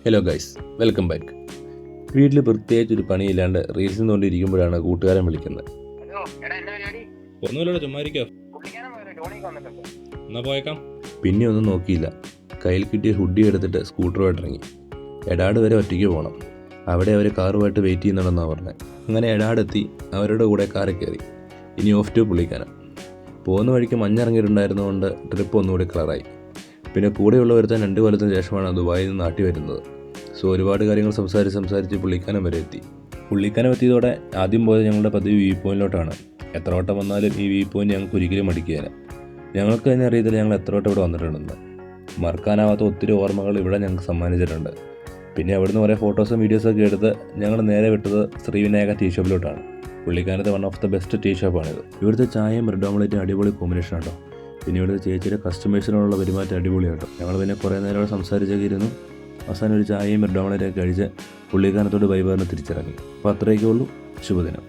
Hello guys, welcome back. വീട്ടിൽ പ്രത്യേകിച്ചൊരു പണിയില്ലാണ്ട് reels കൊണ്ടിരിക്കുമ്പോഴാണ് കൂട്ടുകാരൻ വിളിക്കുന്നത്. ഒന്നുമില്ലല്ലോ, ചുമ്മാ ഇരിക്കോ, എന്നാ പോയേക്കാം. പിന്നെ ഒന്നും നോക്കിയില്ല, കയ്യിൽ കിട്ടിയ ഹുഡി എടുത്തിട്ട് സ്കൂട്ടറുമായിട്ട് ഇറങ്ങി. എടാട് വരെ ഒറ്റയ്ക്ക് പോകണം. അവിടെ അവർ കാറുമായിട്ട് വെയിറ്റ് ചെയ്യുന്നുണ്ടെന്നാണ് പറഞ്ഞത്. അങ്ങനെ എടാടെത്തി അവരുടെ കൂടെ കാറിൽ കയറി. ഇനി ഓഫ് ടു പുള്ളിക്കാനം. പോകുന്ന വഴിക്ക് മഞ്ഞിറങ്ങിയിട്ടുണ്ടായിരുന്നതുകൊണ്ട് ട്രിപ്പ് ഒന്നുകൂടി കളറായി. പിന്നെ കൂടെയുള്ള ഒരുത്തൻ 2 കൊല്ലത്തിന് ശേഷമാണ് ദുബായിൽ നിന്ന് നാട്ടി വരുന്നത്. സോ ഒരുപാട് കാര്യങ്ങൾ സംസാരിച്ച് പുള്ളിക്കാനം വരെ എത്തി. പുള്ളിക്കാനം എത്തിയതോടെ ആദ്യം പോയത് ഞങ്ങളുടെ പതിവ് വ്യൂ പോയിന്റിലോട്ടാണ്. എത്ര വട്ടം വന്നാലും ഈ വ്യൂ പോയിന്റ് ഞങ്ങൾക്ക് ഒരിക്കലും മടിക്കുകയില്ല. ഞങ്ങൾക്ക് തന്നെ അറിയത്തില്ല ഞങ്ങൾ എത്ര വട്ടം ഇവിടെ വന്നിട്ടുണ്ടെന്ന്. മറക്കാനാവാത്ത ഒത്തിരി ഓർമ്മകൾ ഇവിടെ ഞങ്ങൾക്ക് സമ്മാനിച്ചിട്ടുണ്ട്. പിന്നെ അവിടുന്ന് കുറേ ഫോട്ടോസും വീഡിയോസൊക്കെ എടുത്ത് ഞങ്ങൾ നേരെ വിട്ടത് ശ്രീവിനായക ടീ ഷോപ്പിലോട്ടാണ്. പുള്ളിക്കാനത്തെ one of the best tea ഷോപ്പാണിത്. ഇവിടുത്തെ ചായയും ബ്രെഡ് ഓംലെറ്റും അടിപൊളി കോമ്പിനേഷൻ ആട്ടോ. പിന്നെ ഇവിടുത്തെ ചേച്ചിയുടെ കസ്റ്റമേഴ്സിനോടുള്ള പെരുമാറ്റം അടിപൊളിയാട്ടോ. ഞങ്ങൾ പിന്നെ കുറേ നേരം സംസാരിച്ചൊക്കെ ഇരുന്നു. അവസാനം ഒരു ചായയും ബ്രെഡ് ഓംലെറ്റൊക്കെ കഴിച്ച് പുള്ളിക്കാനത്തോട് ബൈ പറഞ്ഞ് തിരിച്ചിറങ്ങി. അപ്പോൾ അത്രയൊക്കെ ഉള്ളൂ. ശുഭദിനം.